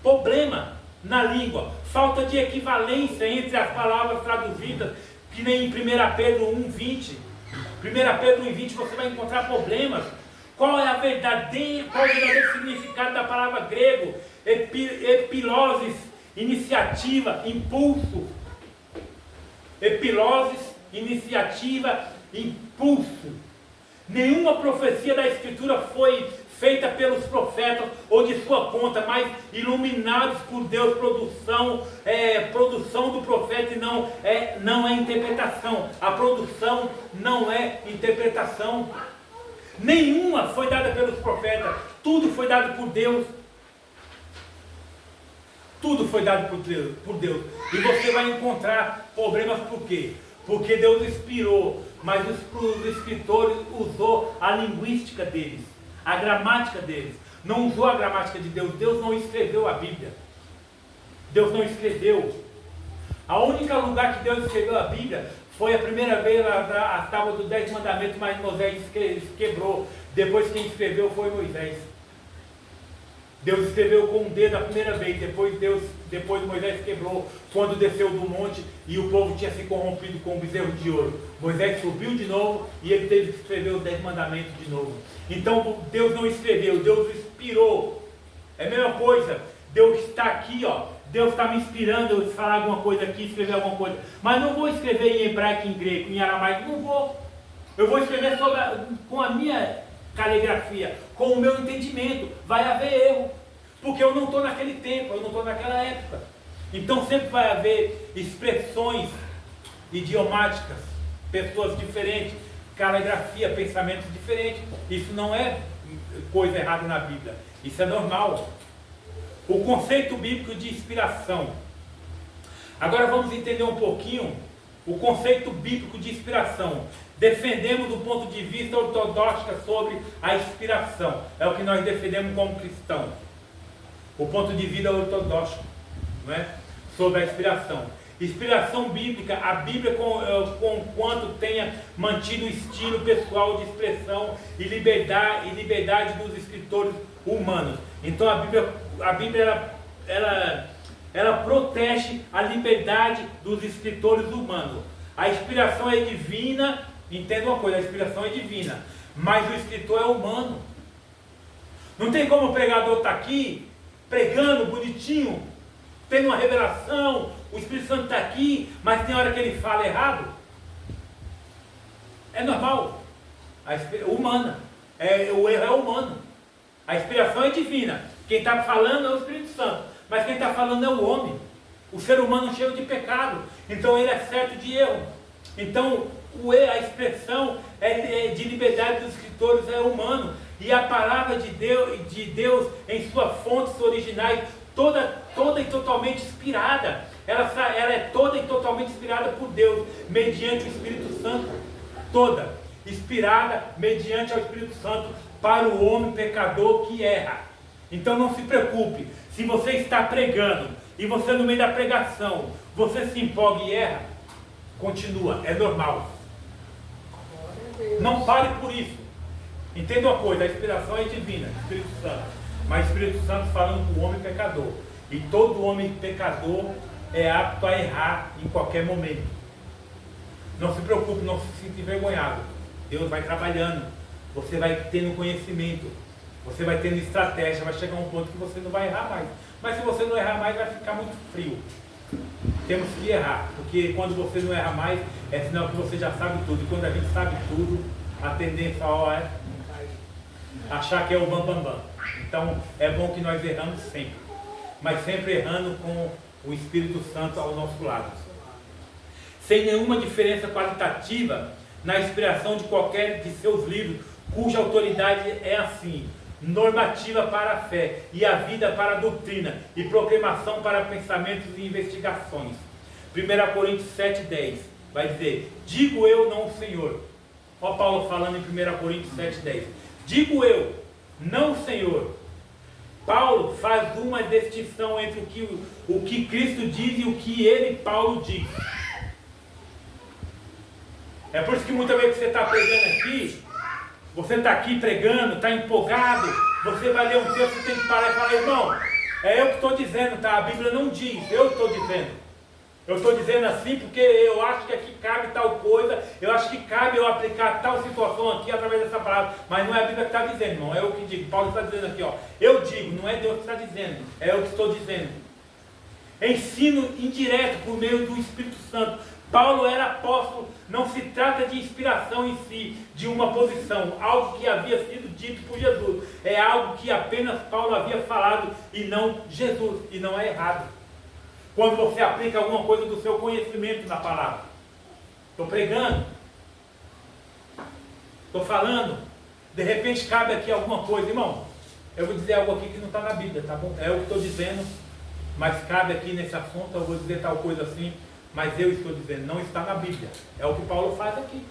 [SPEAKER 1] problema na língua. Falta de equivalência entre as palavras traduzidas, que nem em 1 Pedro 1,20. 1 Pedro 1,20 você vai encontrar problemas. Qual é o verdadeiro significado da palavra grego? Epiloses, iniciativa, impulso. Epiloses, iniciativa, impulso. Nenhuma profecia da Escritura foi feita pelos profetas ou de sua conta, mas iluminados por Deus, produção do profeta, e não é interpretação. A produção não é interpretação. Nenhuma foi dada pelos profetas, tudo foi dado por Deus. Tudo foi dado por Deus. E você vai encontrar problemas por quê? Porque Deus inspirou, mas os escritores usou a linguística deles, a gramática deles. Não usou a gramática de Deus. Deus não escreveu a Bíblia. Deus não escreveu. A única lugar que Deus escreveu a Bíblia foi a primeira vez a tábua dos 10 mandamentos, mas Moisés quebrou. Depois quem escreveu foi Moisés. Deus escreveu com um dedo a primeira vez, depois Moisés quebrou, quando desceu do monte e o povo tinha se corrompido com o bezerro de ouro. Moisés subiu de novo e ele teve que escrever os 10 mandamentos de novo. Então Deus não escreveu, Deus inspirou. É a mesma coisa, Deus está aqui, ó. Deus está me inspirando eu falar alguma coisa aqui, escrever alguma coisa. Mas não vou escrever em hebraico, em grego, em aramaico, não vou. Eu vou escrever com a minha caligrafia, com o meu entendimento. Vai haver erro, porque eu não estou naquele tempo, eu não estou naquela época. Então sempre vai haver expressões idiomáticas, pessoas diferentes, caligrafia, pensamentos diferentes. Isso não é coisa errada na Bíblia, isso é normal. O conceito bíblico de inspiração. Agora vamos entender um pouquinho o conceito bíblico de inspiração. Defendemos do ponto de vista ortodoxo sobre a inspiração. É o que nós defendemos como cristãos. O ponto de vista ortodoxo, não é? Sobre a inspiração. Inspiração bíblica, a Bíblia quanto tenha mantido o estilo pessoal de expressão e liberdade dos escritores humanos. Então a Bíblia ela protege a liberdade dos escritores humanos. A inspiração é divina, entenda uma coisa, a inspiração é divina, mas o escritor é humano. Não tem como o pregador estar aqui, pregando bonitinho, tendo uma revelação, o Espírito Santo está aqui, mas tem hora que ele fala errado. É normal, humana, o erro é humano. A inspiração é divina, quem está falando é o Espírito Santo, mas quem está falando é o homem, o ser humano cheio de pecado, então ele é certo de erro. Então a expressão de liberdade dos escritores é humano, e a palavra de Deus em suas fontes originais, toda e totalmente inspirada, ela é toda e totalmente inspirada por Deus, mediante o Espírito Santo, toda inspirada mediante o Espírito Santo para o homem pecador que erra. Então não se preocupe, se você está pregando e você no meio da pregação, você se empolga e erra, continua, é normal. Não pare por isso. Entenda uma coisa, a inspiração é divina, Espírito Santo, mas Espírito Santo falando com o homem pecador, e todo homem pecador é apto a errar em qualquer momento. Não se preocupe, não se sinta envergonhado. Deus vai trabalhando, você vai tendo conhecimento, você vai tendo estratégia, vai chegar um ponto que você não vai errar mais. Mas se você não errar mais, vai ficar muito frio. Temos que errar, porque quando você não erra mais, é sinal que você já sabe tudo. E quando a gente sabe tudo, a tendência é achar que é o bam. Então é bom que nós erramos sempre, mas sempre errando com o Espírito Santo ao nosso lado. Sem nenhuma diferença qualitativa na inspiração de qualquer de seus livros, cuja autoridade é assim: normativa para a fé e a vida para a doutrina e proclamação para pensamentos e investigações. 1 Coríntios 7,10 vai dizer: digo eu, não o Senhor. Olha Paulo falando em 1 Coríntios 7,10. Digo eu, não o Senhor. Paulo faz uma distinção entre o que Cristo diz e o que ele, Paulo, diz. É por isso que muitas vezes você está pregando aqui, você está aqui pregando, está empolgado, você vai ler um texto, você tem que parar e falar: irmão, é eu que estou dizendo, tá? A Bíblia não diz, eu estou dizendo. Eu estou dizendo assim porque eu acho que aqui cabe tal coisa, eu acho que cabe eu aplicar tal situação aqui através dessa palavra, mas não é a Bíblia que está dizendo, irmão, é eu que digo. Paulo está dizendo aqui, ó, eu digo, não é Deus que está dizendo, é eu que estou dizendo. Ensino indireto por meio do Espírito Santo. Paulo era apóstolo, não se trata de inspiração em si, de uma posição, algo que havia sido dito por Jesus, é algo que apenas Paulo havia falado e não Jesus, e não é errado. Quando você aplica alguma coisa do seu conhecimento na palavra. Estou pregando, estou falando, de repente cabe aqui alguma coisa, irmão, eu vou dizer algo aqui que não está na Bíblia, tá bom? É o que estou dizendo, mas cabe aqui nesse assunto, eu vou dizer tal coisa assim, mas eu estou dizendo, não está na Bíblia. É o que Paulo faz aqui.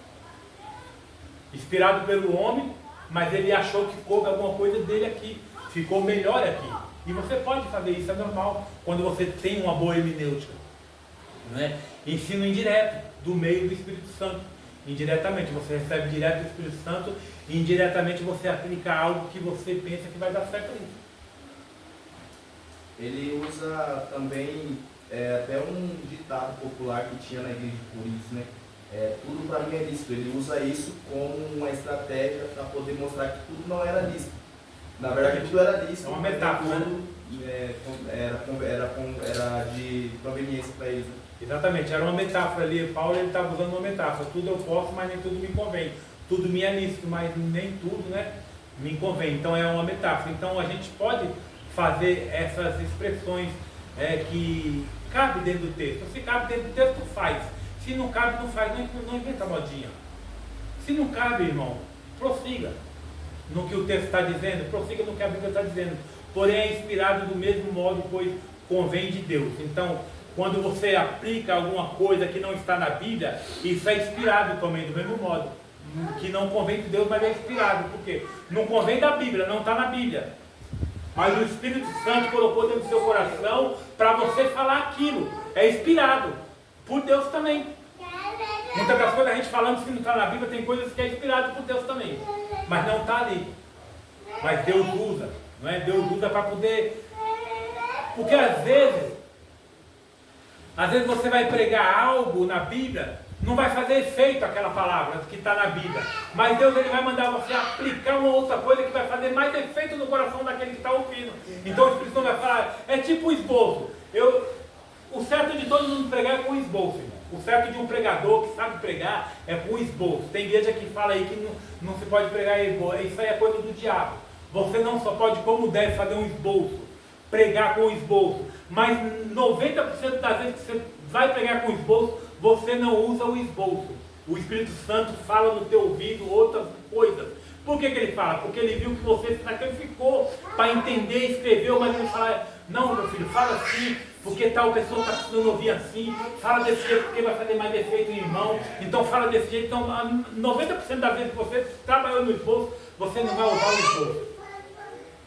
[SPEAKER 1] Inspirado pelo homem, mas ele achou que coube alguma coisa dele aqui. Ficou melhor aqui. E você pode fazer isso, é normal, quando você tem uma boa hermenêutica. Não é? Ensino indireto, do meio do Espírito Santo. Indiretamente, você recebe direto do Espírito Santo e indiretamente você aplica algo que você pensa que vai dar certo ali.
[SPEAKER 2] Ele usa também até um ditado popular que tinha na igreja de Corinto, né? Tudo para mim é lícito. Ele usa isso como uma estratégia para poder mostrar que tudo não era lícito. Na verdade, tudo era lícito.
[SPEAKER 1] É uma metáfora,
[SPEAKER 2] era de conveniência para eles. Né?
[SPEAKER 1] Exatamente, era uma metáfora ali. Paulo estava usando uma metáfora. Tudo eu posso, mas nem tudo me convém. Tudo me é lícito, mas nem tudo, né, me convém. Então é uma metáfora. Então a gente pode fazer essas expressões que cabe dentro do texto. Se cabe dentro do texto, faz. Se não cabe, não faz. Não inventa modinha. Se não cabe, irmão, prossiga no que o texto está dizendo, prossiga no que a Bíblia está dizendo. Porém é inspirado do mesmo modo, pois convém de Deus. Então, quando você aplica alguma coisa que não está na Bíblia, isso é inspirado também do mesmo modo. Que não convém de Deus, mas é inspirado. Por quê? Não convém da Bíblia, não está na Bíblia. Mas o Espírito Santo colocou dentro do seu coração para você falar aquilo. É inspirado por Deus também. Muitas das coisas a gente falando que não está na Bíblia, tem coisas que é inspirado por Deus também. Mas não está ali. Mas Deus usa. Não é? Deus usa para poder... Porque às vezes você vai pregar algo na Bíblia, não vai fazer efeito aquela palavra que está na Bíblia. Mas Deus ele vai mandar você aplicar uma outra coisa que vai fazer mais efeito no coração daquele que está ouvindo. Então o Espírito Santo vai falar, é tipo um esboço. O certo de todo mundo pregar é com esboço, irmão. O certo de um pregador que sabe pregar é com esboço. Tem igreja que fala aí que não se pode pregar esboço. Isso aí é coisa do diabo. Você não só pode, como deve, fazer um esboço. Pregar com esboço. Mas 90% das vezes que você vai pregar com esboço, você não usa o esboço. O Espírito Santo fala no teu ouvido outras coisas. Por que ele fala? Porque ele viu que você se sacrificou para entender, escreveu, mas ele fala, não, meu filho, fala assim, porque tal pessoa está precisando ouvir assim, fala desse jeito porque vai fazer mais efeito em irmão, então fala desse jeito. Então 90% das vezes que você trabalhou no esboço, você não vai usar o esboço.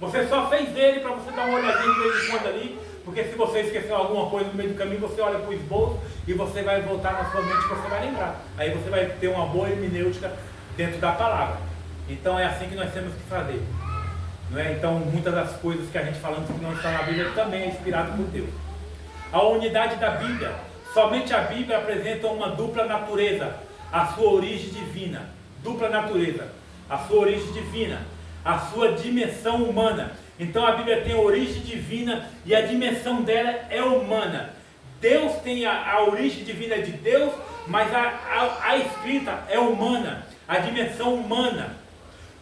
[SPEAKER 1] Você só fez ele para você dar uma olhadinha de vez em quando ali, porque se você esqueceu alguma coisa no meio do caminho, você olha para o esboço e você vai voltar na sua mente e você vai lembrar. Aí você vai ter uma boa hermenêutica dentro da palavra. Então é assim que nós temos que fazer. Não é? Então muitas das coisas que a gente falando que não está na Bíblia também é inspirado por Deus. A unidade da Bíblia. Somente a Bíblia apresenta uma dupla natureza, a sua origem divina. Dupla natureza, a sua origem divina, a sua dimensão humana. Então a Bíblia tem a origem divina e a dimensão dela é humana. Deus tem a origem divina de Deus, mas a escrita é humana, a dimensão humana.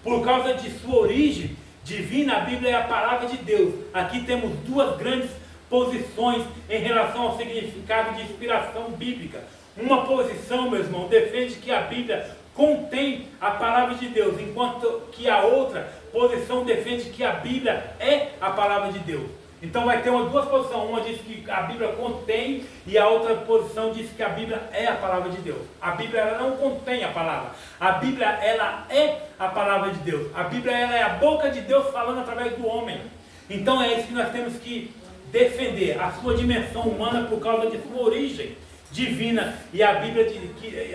[SPEAKER 1] Por causa de sua origem divina, a Bíblia é a palavra de Deus. Aqui temos duas grandes posições em relação ao significado de inspiração bíblica. Uma posição, meu irmão, defende que a Bíblia contém a palavra de Deus, enquanto que a outra posição defende que a Bíblia é a palavra de Deus. Então vai ter duas posições, uma diz que a Bíblia contém e a outra posição diz que a Bíblia é a palavra de Deus. A Bíblia ela não contém a palavra, a Bíblia ela é a palavra de Deus. A Bíblia ela é a boca de Deus falando através do homem. Então é isso que nós temos que defender, a sua dimensão humana por causa de sua origem divina e a Bíblia,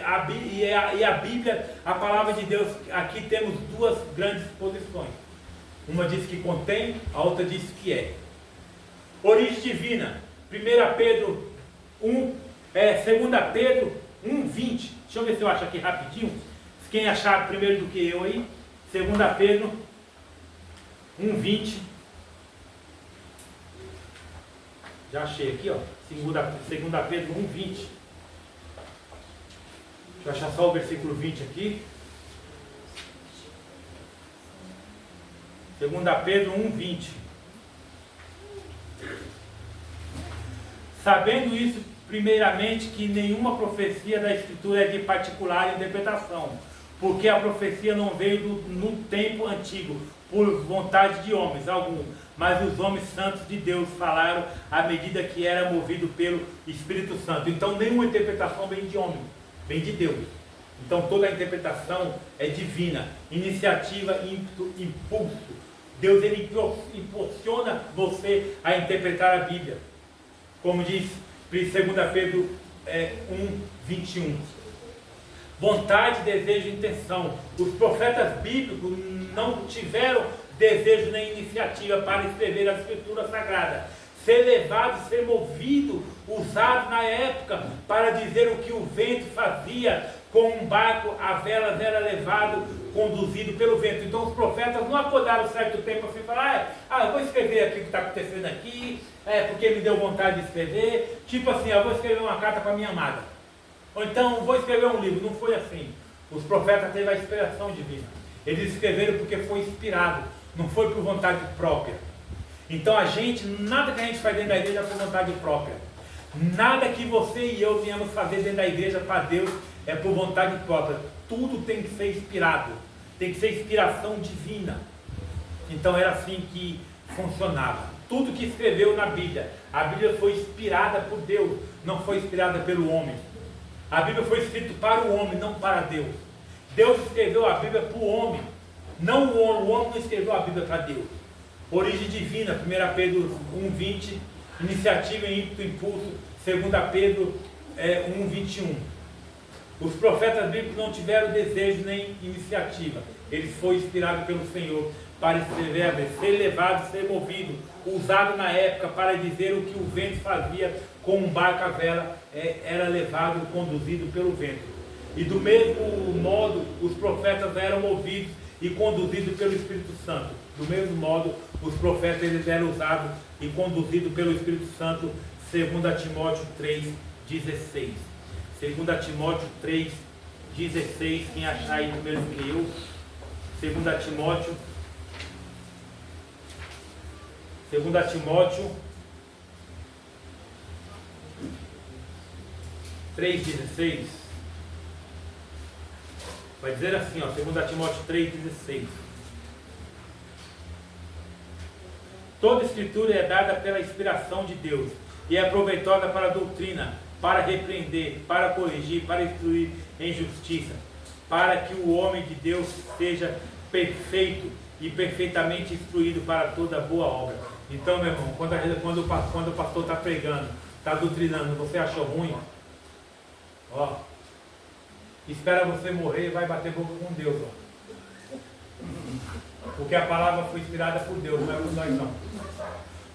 [SPEAKER 1] a Bíblia, a palavra de Deus. Aqui temos duas grandes posições. Uma diz que contém, a outra diz que é. Origem divina, 1 Pedro 1, 2 Pedro 1, 20. Deixa eu ver se eu acho aqui rapidinho. Quem achar primeiro do que eu aí, 2 Pedro 1, 20. Já achei aqui, ó. 2 Pedro 1, 20. Deixa eu achar só o versículo 20 aqui. 2 Pedro 1, 20. Sabendo isso, primeiramente, que nenhuma profecia da Escritura é de particular interpretação, porque a profecia não veio no tempo antigo, por vontade de homens algum, mas os homens santos de Deus falaram à medida que era movido pelo Espírito Santo. Então nenhuma interpretação vem de homem, vem de Deus. Então toda a interpretação é divina, iniciativa e impulso Deus ele impulsiona você a interpretar a Bíblia. Como diz 2 Pedro 1:21. Vontade, desejo e intenção. Os profetas bíblicos não tiveram desejo nem iniciativa para escrever a Escritura Sagrada. Ser levado, ser movido, usado na época para dizer o que o vento fazia com um barco, a velas era levado, conduzido pelo vento. Então os profetas não acordaram certo tempo assim e falaram, eu vou escrever aqui o que está acontecendo aqui, porque me deu vontade de escrever, tipo assim, eu vou escrever uma carta para minha amada, ou então vou escrever um livro. Não foi assim. Os profetas teve a inspiração divina. Eles escreveram porque foi inspirado, não foi por vontade própria. Então nada que a gente faz dentro da igreja é por vontade própria. Nada que você e eu viemos fazer dentro da igreja para Deus é por vontade própria. Tudo tem que ser inspirado, tem que ser inspiração divina. Então era assim que funcionava. Tudo que escreveu na Bíblia, a Bíblia foi inspirada por Deus, não foi inspirada pelo homem. A Bíblia foi escrita para o homem, não para Deus. Deus escreveu a Bíblia para o homem, não o homem não escreveu a Bíblia para Deus. Origem divina, 1 Pedro 1:20, iniciativa e ímpeto, impulso, 2 Pedro 1:21. Os profetas bíblicos não tiveram desejo nem iniciativa. Eles foram inspirados pelo Senhor para escrever a Bíblia, ser levado, ser movido, usado na época para dizer o que o vento fazia com um barco à vela, era levado, conduzido pelo vento. E do mesmo modo, os profetas eram movidos e conduzidos pelo Espírito Santo. Do mesmo modo, os profetas eles eram usados e conduzidos pelo Espírito Santo, 2 Timóteo 3:16. 2 Timóteo 3:16, quem achar aí no mesmo que eu. 2 Timóteo 3:16. Vai dizer assim, 2 Timóteo 3:16. Toda escritura é dada pela inspiração de Deus e é proveitosa para a doutrina, para repreender, para corrigir, para instruir em justiça, para que o homem de Deus seja perfeito e perfeitamente instruído para toda boa obra. Então, meu irmão, quando o pastor está pregando, está doutrinando, você achou ruim? Espera você morrer e vai bater boca com Deus. Porque a palavra foi inspirada por Deus, não é por nós não.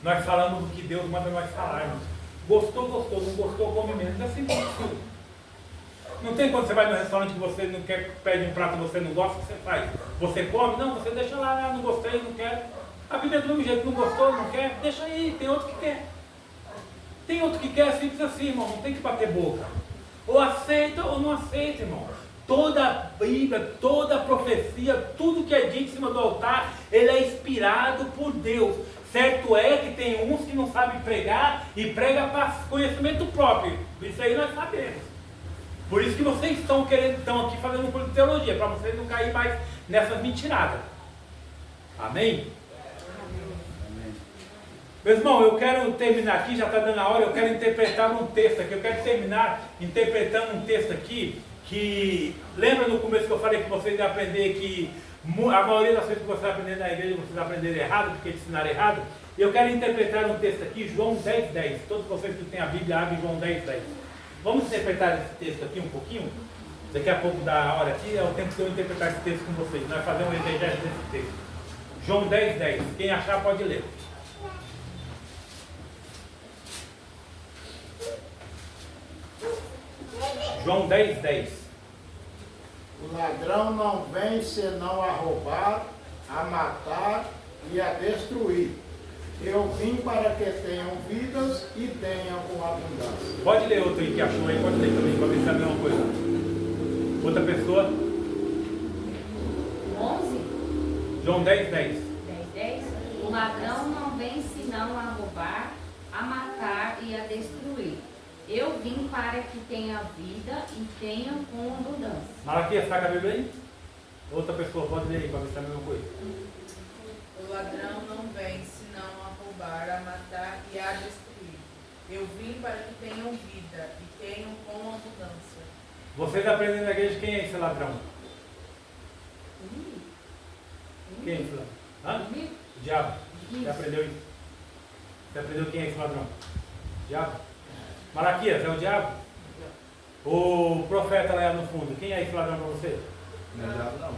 [SPEAKER 1] Nós falamos o que Deus manda nós falarmos. Gostou, gostou, não gostou, come menos. É assim que funciona. Não tem quando você vai no restaurante que você não quer, pede um prato e você não gosta, o que você faz? Você come? Não, você deixa lá, não gostei, não quero. A Bíblia é do mesmo jeito, não gostou, não quer, deixa aí, tem outro que quer. Tem outro que quer, simples assim, irmão, não tem que bater boca. Ou aceita ou não aceita, irmão. Toda a Bíblia, toda a profecia, tudo que é dito em cima do altar, ele é inspirado por Deus. Certo é que tem uns que não sabem pregar e prega para conhecimento próprio. Isso aí nós sabemos. Por isso que vocês estão aqui fazendo um curso de teologia, para vocês não caírem mais nessas mentiradas. Amém? Meu irmão, eu quero terminar aqui, já está dando a hora, eu quero interpretar um texto aqui. Eu quero terminar interpretando um texto aqui que, lembra no começo que eu falei que vocês iam aprender que a maioria das coisas que vocês aprendem na igreja, vocês aprenderam errado, porque ensinaram errado? Eu quero interpretar um texto aqui, João 10:10. Todos vocês que têm a Bíblia, abrem João 10:10. Vamos interpretar esse texto aqui um pouquinho? Daqui a pouco da hora aqui, é o tempo que eu interpretar esse texto com vocês. Nós vamos fazer um exegese desse texto. João 10:10. Quem achar pode ler. João 10:10.
[SPEAKER 3] O ladrão não vem senão a roubar, a matar e a destruir. Eu vim para que tenham vidas e tenham com abundância.
[SPEAKER 1] Pode ler outro aí que achou aí, pode ler também, para ver se é a mesma coisa. Outra pessoa.
[SPEAKER 4] 11?
[SPEAKER 1] João 10:10.
[SPEAKER 4] 10. O ladrão não vem senão a roubar, a matar e a destruir. Eu vim para que tenha vida e tenha com abundância.
[SPEAKER 1] Malaquias, está com a Bíblia aí? Outra pessoa, pode ler aí, para ver se é a mesma coisa.
[SPEAKER 5] O ladrão não vem senão a roubar, a matar e a destruir. Eu vim para que tenham vida e tenham com abundância.
[SPEAKER 1] Vocês aprendem na igreja quem é esse ladrão? Quem é esse ladrão? Diabo. Você aprendeu isso? Você aprendeu quem é esse ladrão? Diabo. Malaquias, é o diabo? O profeta lá no fundo, quem é esse ladrão para você?
[SPEAKER 2] Não é diabo, não.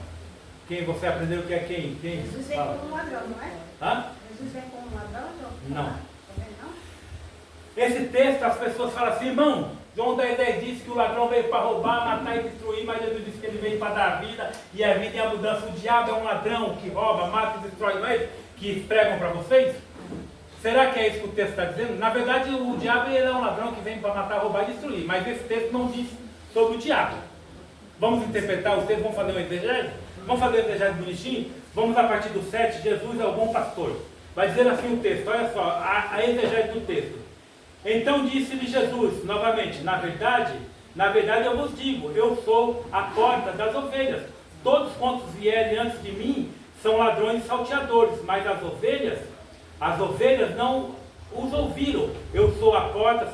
[SPEAKER 1] Quem você aprendeu que é quem? Quem?
[SPEAKER 6] Jesus vem
[SPEAKER 1] Fala.
[SPEAKER 6] como ladrão, não é?
[SPEAKER 1] Hã?
[SPEAKER 6] Jesus vem como ladrão, não?
[SPEAKER 1] Não.
[SPEAKER 6] Também não?
[SPEAKER 1] Esse texto, as pessoas falam assim, irmão, João 10,10 disse que o ladrão veio para roubar, matar e destruir, mas Jesus disse que ele veio para dar a vida e a vida e a mudança. O diabo é um ladrão que rouba, mata e destrói, não é isso que pregam para vocês? Será que é isso que o texto está dizendo? Na verdade, o diabo ele é um ladrão que vem para matar, roubar e destruir, mas esse texto não diz sobre o diabo. Vamos interpretar o texto, vamos fazer um exegese? Vamos fazer um exegese bonitinho? Vamos a partir do 7, Jesus é o bom pastor. Vai dizer assim o texto, olha só, a exegese do texto. Então disse-lhe Jesus, novamente, na verdade eu vos digo, eu sou a porta das ovelhas. Todos quantos vierem antes de mim são ladrões e salteadores, mas as ovelhas não os ouviram. Eu sou a porta,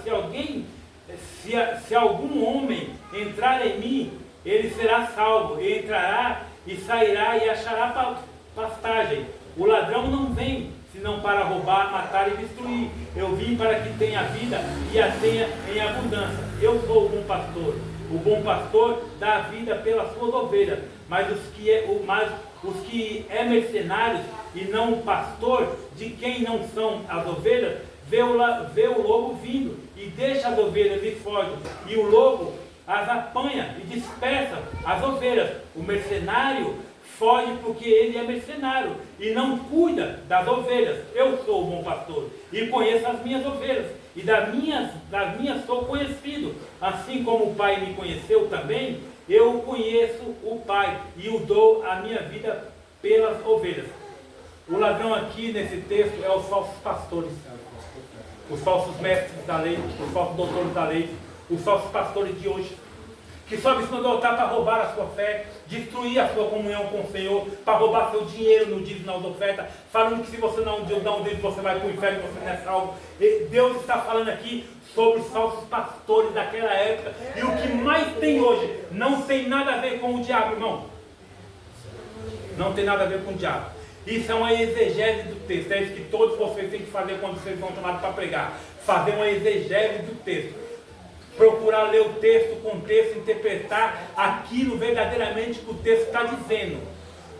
[SPEAKER 1] se algum homem entrar em mim, ele será salvo, e entrará e sairá e achará pastagem. O ladrão não vem senão para roubar, matar e destruir. Eu vim para que tenha vida e a tenha em abundância. Eu sou o bom pastor. O bom pastor dá a vida pelas suas ovelhas, mas os que é mercenários e não pastor, de quem não são as ovelhas, vê o lobo vindo e deixa as ovelhas e foge, e o lobo as apanha e dispersa as ovelhas. O mercenário foge porque ele é mercenário e não cuida das ovelhas. Eu sou o bom pastor e conheço as minhas ovelhas, e das minhas sou conhecido. Assim como o Pai me conheceu também, eu conheço o Pai e o dou a minha vida pelas ovelhas. O ladrão aqui nesse texto é os falsos pastores, os falsos mestres da lei, os falsos doutores da lei, os falsos pastores de hoje, que sobem em cima do altar para roubar a sua fé, destruir a sua comunhão com o Senhor, para roubar seu dinheiro no dízimo e na oferta, falando que se você não dá um dízimo, você vai para o inferno, você não é salvo. E Deus está falando aqui sobre os falsos pastores daquela época, e o que mais tem hoje não tem nada a ver com o diabo, irmão. Não tem nada a ver com o diabo. Isso é uma exegese do texto, é isso que todos vocês têm que fazer quando vocês são chamados para pregar. Fazer uma exegese do texto. Procurar ler o texto, o contexto, interpretar aquilo verdadeiramente que o texto está dizendo.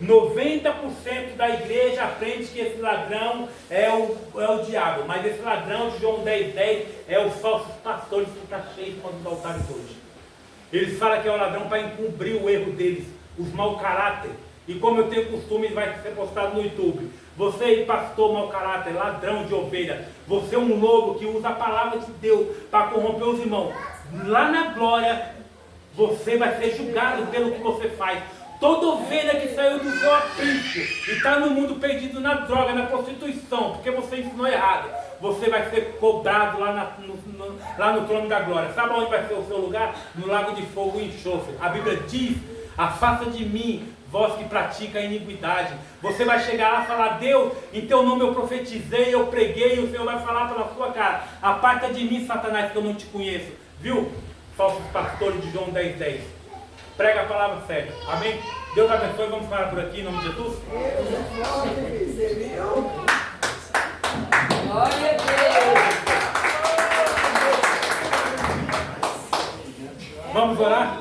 [SPEAKER 1] 90% da igreja aprende que esse ladrão é o diabo, mas esse ladrão de João 10,10 é os falsos pastores que estão cheios dos altares hoje. Eles falam que é o ladrão para encobrir o erro deles, os mau caráter. E como eu tenho costume, vai ser postado no YouTube. Você, pastor mau caráter, ladrão de ovelha, você é um lobo que usa a palavra de Deus para corromper os irmãos. Lá na glória, você vai ser julgado pelo que você faz. Toda ovelha que saiu do seu aprisco e está no mundo perdido na droga, na prostituição, porque você ensinou errado, você vai ser cobrado lá no trono da glória. Sabe onde vai ser o seu lugar? No lago de fogo e enxofre. A Bíblia diz: afasta de mim, vós que pratica a iniquidade. Você vai chegar lá e falar: Deus, em teu nome eu profetizei, eu preguei, e o Senhor vai falar pela sua cara: aparta de mim, Satanás, que eu não te conheço. Viu? Falsos pastores de João 10,10. Prega a palavra certa. Amém? Deus abençoe. Vamos parar por aqui em nome de Jesus.
[SPEAKER 4] Glória a Deus.
[SPEAKER 1] Vamos orar?